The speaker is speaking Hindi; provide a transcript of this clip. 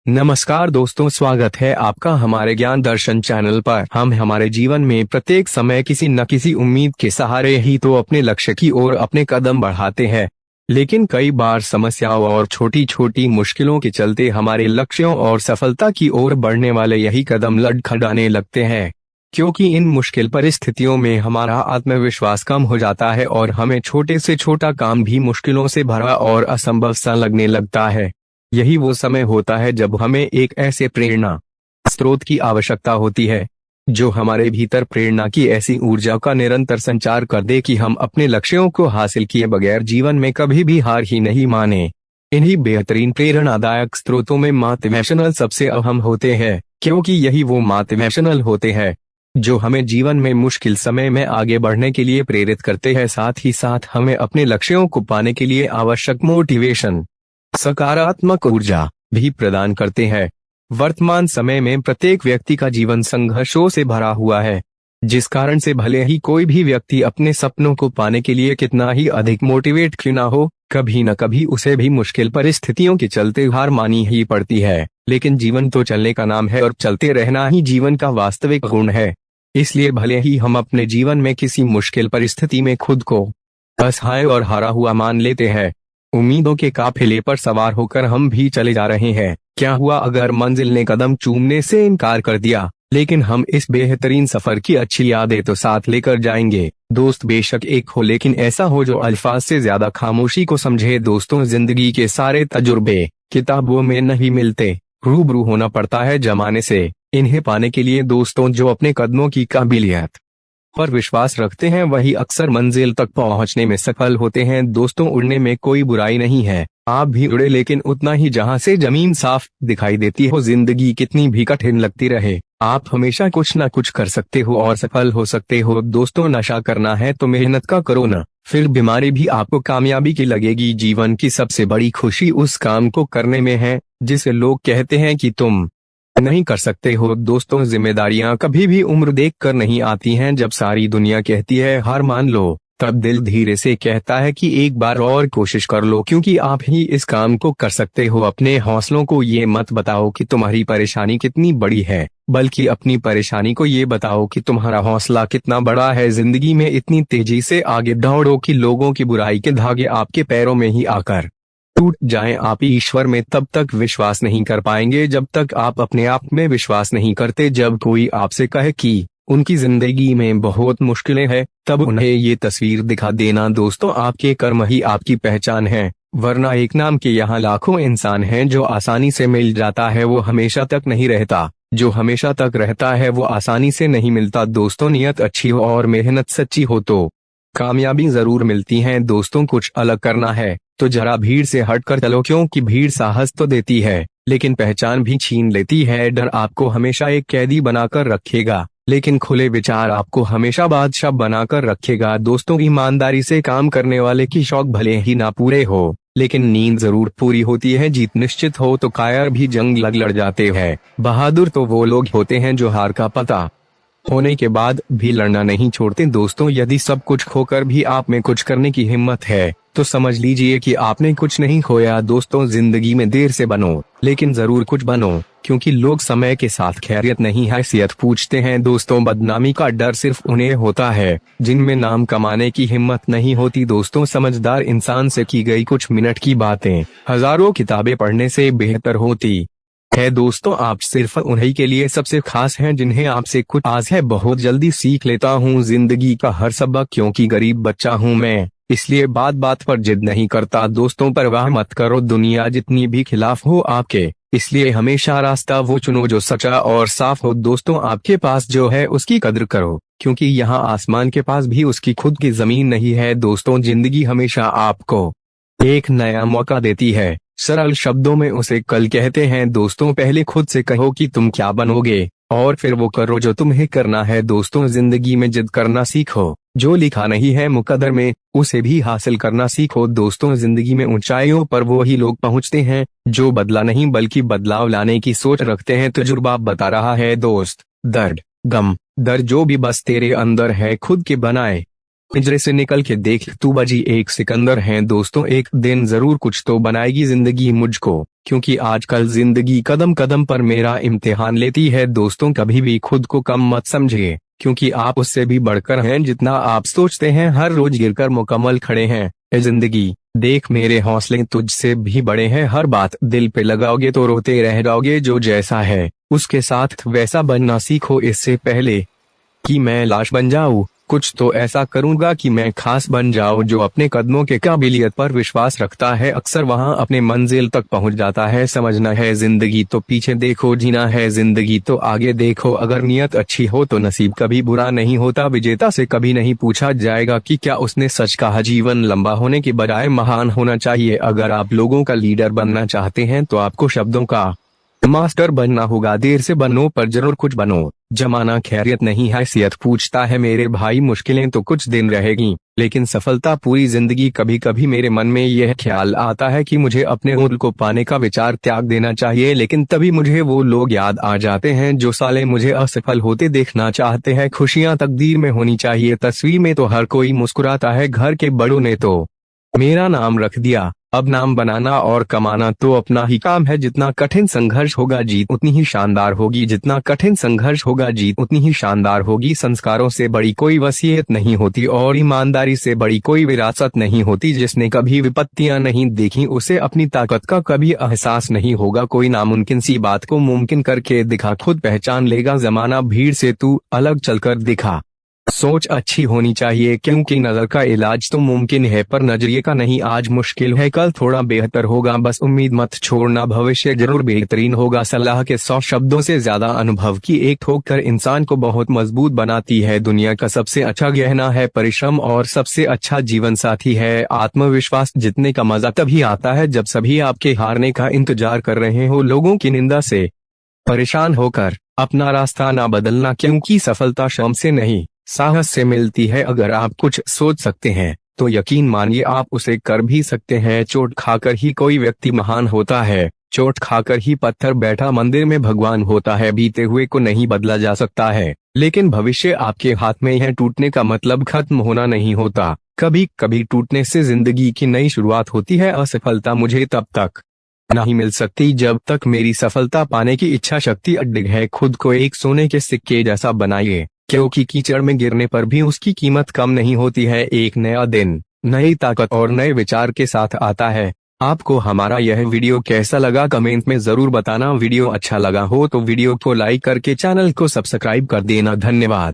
नमस्कार दोस्तों, स्वागत है आपका हमारे ज्ञान दर्शन चैनल पर। हम हमारे जीवन में प्रत्येक समय किसी न किसी उम्मीद के सहारे ही तो अपने लक्ष्य की ओर अपने कदम बढ़ाते हैं, लेकिन कई बार समस्याओं और छोटी छोटी मुश्किलों के चलते हमारे लक्ष्यों और सफलता की ओर बढ़ने वाले यही कदम लड़खड़ाने लगते हैं। क्योंकि इन मुश्किल परिस्थितियों में हमारा आत्मविश्वास कम हो जाता है और हमें छोटे से छोटा काम भी मुश्किलों से भरा और असंभव सा लगने लगता है। यही वो समय होता है जब हमें एक ऐसे प्रेरणा स्रोत की आवश्यकता होती है जो हमारे भीतर प्रेरणा की ऐसी ऊर्जा का निरंतर संचार कर दे कि हम अपने लक्ष्यों को हासिल किए बगैर जीवन में कभी भी हार ही नहीं माने। इन्हीं बेहतरीन प्रेरणादायक स्रोतों में मोटिवेशनल सबसे अहम होते हैं, क्योंकि यही वो मोटिवेशनल होते हैं जो हमें जीवन में मुश्किल समय में आगे बढ़ने के लिए प्रेरित करते हैं, साथ ही साथ हमें अपने लक्ष्यों को पाने के लिए आवश्यक मोटिवेशन सकारात्मक ऊर्जा भी प्रदान करते हैं। वर्तमान समय में प्रत्येक व्यक्ति का जीवन संघर्षों से भरा हुआ है, जिस कारण से भले ही कोई भी व्यक्ति अपने सपनों को पाने के लिए कितना ही अधिक मोटिवेट क्यों ना हो, कभी न कभी उसे भी मुश्किल परिस्थितियों के चलते हार मानी ही पड़ती है। लेकिन जीवन तो चलने का नाम है और चलते रहना ही जीवन का वास्तविक गुण है। इसलिए भले ही हम अपने जीवन में किसी मुश्किल परिस्थिति में खुद को असहाय और हारा हुआ मान लेते हैं, उम्मीदों के काफिले पर सवार होकर हम भी चले जा रहे हैं। क्या हुआ अगर मंजिल ने कदम चूमने से इनकार कर दिया, लेकिन हम इस बेहतरीन सफर की अच्छी यादें तो साथ लेकर जाएंगे। दोस्त बेशक एक हो, लेकिन ऐसा हो जो अल्फाज से ज्यादा खामोशी को समझे। दोस्तों, जिंदगी के सारे तजुर्बे किताबों में नहीं मिलते, रूबरू होना पड़ता है जमाने से। इन्हें पाने के लिए दोस्तों जो अपने कदमों की काबिलियत पर विश्वास रखते हैं वही अक्सर मंजिल तक पहुंचने में सफल होते हैं। दोस्तों, उड़ने में कोई बुराई नहीं है, आप भी उड़े, लेकिन उतना ही जहां से जमीन साफ दिखाई देती हो। जिंदगी कितनी भी कठिन लगती रहे, आप हमेशा कुछ ना कुछ कर सकते हो और सफल हो सकते हो। दोस्तों, नशा करना है तो मेहनत का करो ना, फिर बीमारी भी आपको कामयाबी की लगेगी। जीवन की सबसे बड़ी खुशी उस काम को करने में है जिसे लोग कहते हैं कि तुम नहीं कर सकते हो। दोस्तों, जिम्मेदारियां कभी भी उम्र देख कर नहीं आती हैं। जब सारी दुनिया कहती है हार मान लो, तब दिल धीरे से कहता है कि एक बार और कोशिश कर लो, क्योंकि आप ही इस काम को कर सकते हो। अपने हौसलों को ये मत बताओ कि तुम्हारी परेशानी कितनी बड़ी है, बल्कि अपनी परेशानी को ये बताओ कि तुम्हारा हौसला कितना बड़ा है। जिंदगी में इतनी तेजी से आगे दौड़ो कि लोगों की बुराई के धागे आपके पैरों में ही आकर टूट जाएं। आप ईश्वर में तब तक विश्वास नहीं कर पाएंगे जब तक आप अपने आप में विश्वास नहीं करते। जब कोई आपसे कहे कि उनकी जिंदगी में बहुत मुश्किलें हैं, तब उन्हें ये तस्वीर दिखा देना। दोस्तों, आपके कर्म ही आपकी पहचान है, वरना एक नाम के यहाँ लाखों इंसान हैं। जो आसानी से मिल जाता है वो हमेशा तक नहीं रहता, जो हमेशा तक रहता है वो आसानी से नहीं मिलता। दोस्तों, नियत अच्छी हो और मेहनत सच्ची हो तो कामयाबी जरूर मिलती है। दोस्तों, कुछ अलग करना है तो जरा भीड़ से हटकर चलो, क्योंकि भीड़ साहस तो देती है लेकिन पहचान भी छीन लेती है। डर आपको हमेशा एक कैदी बनाकर रखेगा, लेकिन खुले विचार आपको हमेशा बादशाह बनाकर रखेगा। दोस्तों, ईमानदारी से काम करने वाले की शौक भले ही ना पूरे हो, लेकिन नींद जरूर पूरी होती है। जीत निश्चित हो तो कायर भी जंग लड़ जाते हैं। बहादुर तो वो लोग होते हैं जो हार का पता होने के बाद भी लड़ना नहीं छोड़ते। दोस्तों, यदि सब कुछ खोकर भी आप में कुछ करने की हिम्मत है तो समझ लीजिए कि आपने कुछ नहीं खोया। दोस्तों, जिंदगी में देर से बनो, लेकिन जरूर कुछ बनो, क्योंकि लोग समय के साथ खैरियत नहीं हैसियत पूछते हैं। दोस्तों, बदनामी का डर सिर्फ उन्हें होता है जिनमें नाम कमाने की हिम्मत नहीं होती। दोस्तों, समझदार इंसान से की गई कुछ मिनट की बातें हजारों किताबें पढ़ने से बेहतर होती है। दोस्तों, आप सिर्फ उन्हीं के लिए सबसे खास हैं जिन्हें आपसे कुछ आस है। बहुत जल्दी सीख लेता हूँ जिंदगी का हर सबक, क्योंकि गरीब बच्चा हूँ मैं, इसलिए बात बात पर जिद नहीं करता। दोस्तों, परवाह मत करो दुनिया जितनी भी खिलाफ हो आपके, इसलिए हमेशा रास्ता वो चुनो जो सच्चा और साफ हो। दोस्तों, आपके पास जो है उसकी कद्र करो, क्योंकि यहाँ आसमान के पास भी उसकी खुद की जमीन नहीं है। दोस्तों, जिंदगी हमेशा आपको एक नया मौका देती है, सरल शब्दों में उसे कल कहते हैं। दोस्तों, पहले खुद से कहो कि तुम क्या बनोगे और फिर वो करो जो तुम्हें करना है। दोस्तों, जिंदगी में जिद करना सीखो, जो लिखा नहीं है मुकद्दर में उसे भी हासिल करना सीखो। दोस्तों, जिंदगी में ऊंचाइयों पर वो ही लोग पहुंचते हैं जो बदला नहीं बल्कि बदलाव लाने की सोच रखते हैं। तजुर्बा बता रहा है दोस्त, दर्द गम दर्द जो भी बस तेरे अंदर है खुद के बनाए पिंजरे से निकल के देख, तू बजी एक सिकंदर है। दोस्तों, एक दिन जरूर कुछ तो बनाएगी जिंदगी मुझको, क्योंकि आजकल जिंदगी कदम कदम पर मेरा इम्तिहान लेती है। दोस्तों, कभी भी खुद को कम मत समझिए, क्योंकि आप उससे भी बढ़कर हैं जितना आप सोचते हैं। हर रोज गिरकर मुकम्मल खड़े हैं। ए जिंदगी देख, मेरे हौसले तुझसे भी बड़े हैं। हर बात दिल पे लगाओगे तो रोते रह जाओगे। जो जैसा है उसके साथ वैसा बनना सीखो। इससे पहले कि मैं लाश बन जाऊं, कुछ तो ऐसा करूंगा कि मैं खास बन जाऊं। जो अपने कदमों के काबिलियत पर विश्वास रखता है, अक्सर वहां अपने मंजिल तक पहुंच जाता है। समझना है जिंदगी तो पीछे देखो, जीना है जिंदगी तो आगे देखो। अगर नीयत अच्छी हो तो नसीब कभी बुरा नहीं होता। विजेता से कभी नहीं पूछा जाएगा कि क्या उसने सच कहा। जीवन लंबा होने के बजाय महान होना चाहिए। अगर आप लोगों का लीडर बनना चाहते हैं तो आपको शब्दों का मास्टर बनना होगा। देर से बनो पर जरूर कुछ बनो। जमाना खैरियत नहीं, हैसियत पूछता है। मेरे भाई, मुश्किलें तो कुछ दिन रहेगी, लेकिन सफलता पूरी जिंदगी। कभी कभी मेरे मन में यह ख्याल आता है कि मुझे अपने गोल को पाने का विचार त्याग देना चाहिए, लेकिन तभी मुझे वो लोग याद आ जाते हैं जो साले मुझे असफल होते देखना चाहते हैं। खुशियां तकदीर में होनी चाहिए, तस्वीर में तो हर कोई मुस्कुराता है। घर के बड़ों ने तो मेरा नाम रख दिया, अब नाम बनाना और कमाना तो अपना ही काम है। जितना कठिन संघर्ष होगा जीत उतनी ही शानदार होगी। जितना कठिन संघर्ष होगा जीत उतनी ही शानदार होगी। संस्कारों से बड़ी कोई वसीयत नहीं होती और ईमानदारी से बड़ी कोई विरासत नहीं होती। जिसने कभी विपत्तियां नहीं देखी उसे अपनी ताकत का कभी एहसास नहीं होगा। कोई नामुमकिन सी बात को मुमकिन करके दिखा, खुद पहचान लेगा जमाना। भीड़ से तू अलग चलकर दिखा। सोच अच्छी होनी चाहिए, क्योंकि नजर का इलाज तो मुमकिन है पर नजरिए का नहीं। आज मुश्किल है, कल थोड़ा बेहतर होगा। बस उम्मीद मत छोड़ना, भविष्य जरूर बेहतरीन होगा। सलाह के 100 शब्दों से ज्यादा अनुभव की एक ठोकर इंसान को बहुत मजबूत बनाती है। दुनिया का सबसे अच्छा गहना है परिश्रम और सबसे अच्छा जीवन साथी है आत्मविश्वास। जीतने का मजा तभी आता है जब सभी आपके हारने का इंतजार कर रहे हो। लोगों की निंदा से परेशान होकर अपना रास्ता ना बदलना, क्योंकि सफलता श्रम से नहीं साहस से मिलती है। अगर आप कुछ सोच सकते हैं तो यकीन मानिए आप उसे कर भी सकते हैं। चोट खाकर ही कोई व्यक्ति महान होता है, चोट खाकर ही पत्थर बैठा मंदिर में भगवान होता है। बीते हुए को नहीं बदला जा सकता है, लेकिन भविष्य आपके हाथ में है। टूटने का मतलब खत्म होना नहीं होता, कभी कभी टूटने से जिंदगी की नई शुरुआत होती है। असफलता मुझे तब तक नहीं मिल सकती जब तक मेरी सफलता पाने की इच्छा शक्ति अडिग है। खुद को एक सोने के सिक्के जैसा बनाइए, क्योंकि कीचड़ में गिरने पर भी उसकी कीमत कम नहीं होती है। एक नया दिन नई ताकत और नए विचार के साथ आता है। आपको हमारा यह वीडियो कैसा लगा कमेंट में जरूर बताना। वीडियो अच्छा लगा हो तो वीडियो को लाइक करके चैनल को सब्सक्राइब कर देना। धन्यवाद।